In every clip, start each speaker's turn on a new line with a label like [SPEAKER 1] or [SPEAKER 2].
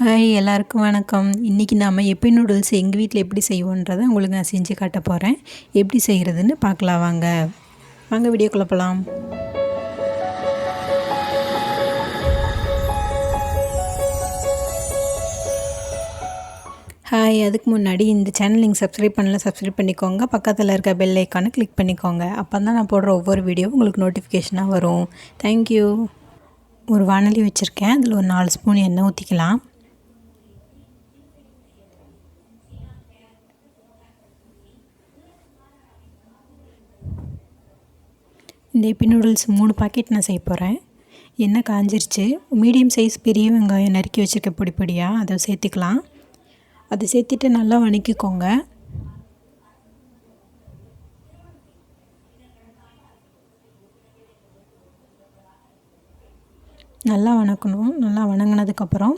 [SPEAKER 1] Hi எல்லாருக்கும் வணக்கம். இன்றைக்கி நாம் எப்பி நூடுல்ஸ் எங்கள் வீட்டில் எப்படி செய்வோன்றதை உங்களுக்கு நான் செஞ்சு காட்ட போகிறேன். எப்படி செய்கிறதுன்னு பார்க்கலாம் வாங்க. வீடியோக்குள்ள போகலாம். ஹாய், அதுக்கு முன்னாடி இந்த சேனல் நீங்கள் சப்ஸ்கிரைப் சப்ஸ்கிரைப் பண்ணிக்கோங்க. பக்கத்தில் இருக்க பெல் ஐக்கானை கிளிக் பண்ணிக்கோங்க. அப்போ தான் நான் போடுற ஒவ்வொரு வீடியோவும் உங்களுக்கு நோட்டிஃபிகேஷனாக வரும். தேங்க்யூ. ஒரு வானொலி வச்சுருக்கேன். அதில் ஒரு 4 ஸ்பூன் எண்ணெய் ஊற்றிக்கலாம். இந்த எப்பி நூடுல்ஸ் 3 பாக்கெட் நான் செய்ய போகிறேன். எண்ணெய் காஞ்சிருச்சு. மீடியம் சைஸ் பெரிய வெங்காயம் நறுக்கி வச்சுருக்க பொடி பொடியாக அதை சேர்த்துக்கலாம். அதை சேர்த்துட்டு நல்லா வணக்கிக்கோங்க. நல்லா வணக்கணும். நல்லா வணங்கினதுக்கப்புறம்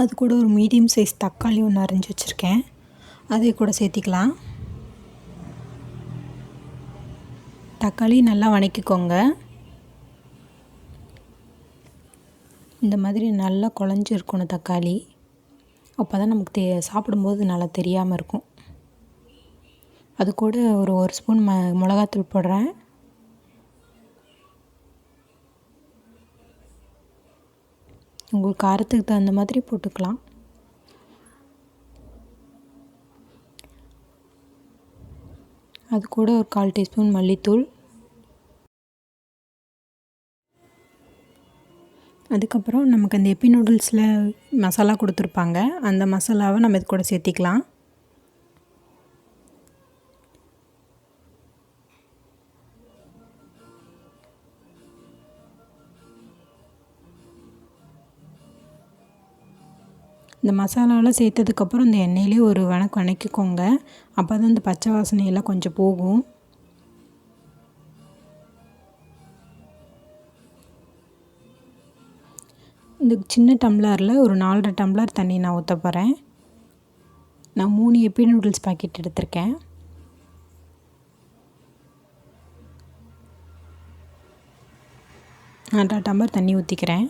[SPEAKER 1] அது கூட ஒரு மீடியம் சைஸ் தக்காளி ஒன்று அரைஞ்சி வச்சுருக்கேன். அதை கூட சேர்த்திக்கலாம். தக்காளி நல்லா வணக்கிக்கோங்க. இந்த மாதிரி நல்லா குழஞ்சி இருக்கணும் தக்காளி. அப்போ தான் நமக்கு சாப்பிடும்போது நல்லா தெரியாமல் இருக்கும். அது கூட ஒரு ஸ்பூன் மிளகாத்தூள் போடுறேன். உங்களுக்கு காரத்துக்கு தகுந்த மாதிரி போட்டுக்கலாம். அது கூட ஒரு 1/4 டீஸ்பூன் மல்லித்தூள். அதுக்கப்புறம் நமக்கு அந்த எப்பி நூடுல்ஸில் மசாலா கொடுத்துருப்பாங்க. அந்த மசாலாவை நம்ம இது கூட சேர்த்திக்கலாம். இந்த மசாலாலாம் சேர்த்ததுக்கப்புறம் இந்த எண்ணெயிலே ஒரு வணக்கிக்கோங்க. அப்போ தான் இந்த பச்சை வாசனையெல்லாம் கொஞ்சம் போகும். இந்த சின்ன டம்ளரில் ஒரு 4.5 டம்ளர் தண்ணி நான் ஊற்ற போகிறேன். நான் 3 எப்பி நூடுல்ஸ் பாக்கெட் எடுத்திருக்கேன். நான் 1/2 டம்ளர் தண்ணி ஊற்றிக்கிறேன்.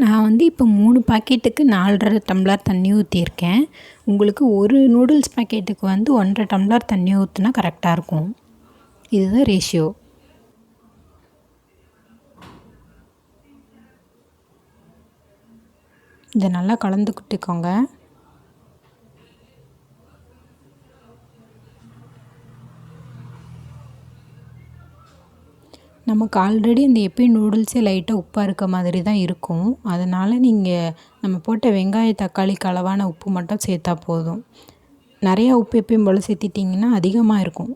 [SPEAKER 1] நான் இப்போ 3 பாக்கெட்டுக்கு 4.5 டம்ளர் தண்ணி ஊற்றியிருக்கேன். உங்களுக்கு ஒரு நூடுல்ஸ் பாக்கெட்டுக்கு 1.5 டம்ளர் தண்ணி ஊற்றினா கரெக்டாக இருக்கும். இதுதான் ரேஷியோ. இதை நல்லா கலந்துக்கிட்டுக்கோங்க. நமக்கு ஆல்ரெடி இந்த எப்பி நூடுல்ஸே லைட்டாக உப்பாக இருக்க மாதிரி தான் இருக்கும். அதனால் நீங்கள் நம்ம போட்ட வெங்காய தக்காளிக்கு அளவான உப்பு மட்டும் சேர்த்தா போதும். நிறையா உப்பு எப்பயும் போல் சேர்த்திட்டிங்கன்னா அதிகமாக இருக்கும்.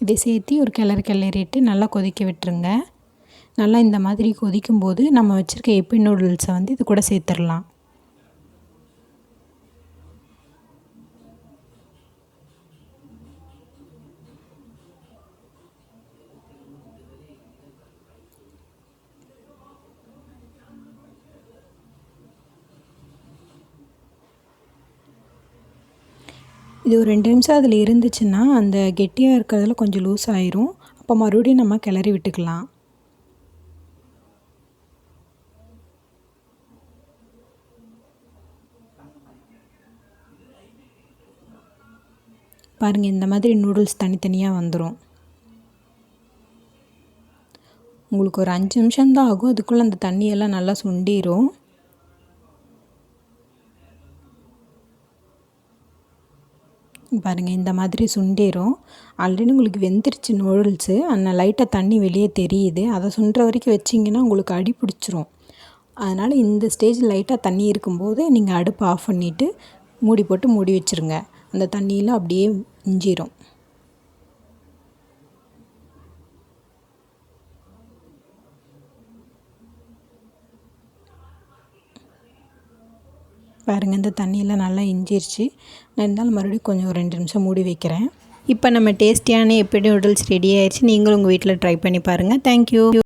[SPEAKER 1] இதை சேர்த்து ஒரு கிளறிட்டு நல்லா கொதிக்க விட்டுருங்க. நல்லா இந்த மாதிரி கொதிக்கும்போது நம்ம வச்சுருக்க எப்பி நூடுல்ஸை இது கூட சேர்த்துடலாம். இது ஒரு 2 நிமிஷம் அதில் இருந்துச்சுன்னா அந்த கெட்டியாக இருக்கிறதுல கொஞ்சம் லூஸ் ஆயிரும். அப்போ மறுபடியும் நம்ம கிளறி விட்டுக்கலாம். பாருங்கள், இந்த மாதிரி நூடுல்ஸ் தனித்தனியாக வந்துடும். உங்களுக்கு ஒரு 5 நிமிஷம்தான் ஆகும். அதுக்குள்ளே அந்த தண்ணியெல்லாம் நல்லா சுண்டிரும். பாருங்கள், இந்த மாதிரி சுண்டிரும். ஆல்ரெடி உங்களுக்கு வெந்துருச்சு நூடுல்ஸு. அந்த லைட்டாக தண்ணி வெளியே தெரியுது. அதை சுண்டுற வரைக்கும் வச்சிங்கன்னா உங்களுக்கு அடி பிடிச்சிரும். அதனால் இந்த ஸ்டேஜ் லைட்டாக தண்ணி இருக்கும்போது நீங்கள் அடுப்பை ஆஃப் பண்ணிவிட்டு மூடி போட்டு மூடி வச்சுருங்க. அந்த தண்ணியில் அப்படியே இஞ்சிரும். பாருங்கள், இந்த தண்ணியில் நல்லா இஞ்சிருச்சு. நான் இருந்தாலும் மறுபடியும் கொஞ்சம் ஒரு 2 நிமிஷம் மூடி வைக்கிறேன். இப்போ நம்ம டேஸ்டியான எப்பி நூடுல்ஸ் ரெடி ஆயிடுச்சு. நீங்களும் உங்கள் வீட்டில் ட்ரை பண்ணி பாருங்கள். தேங்க்யூ.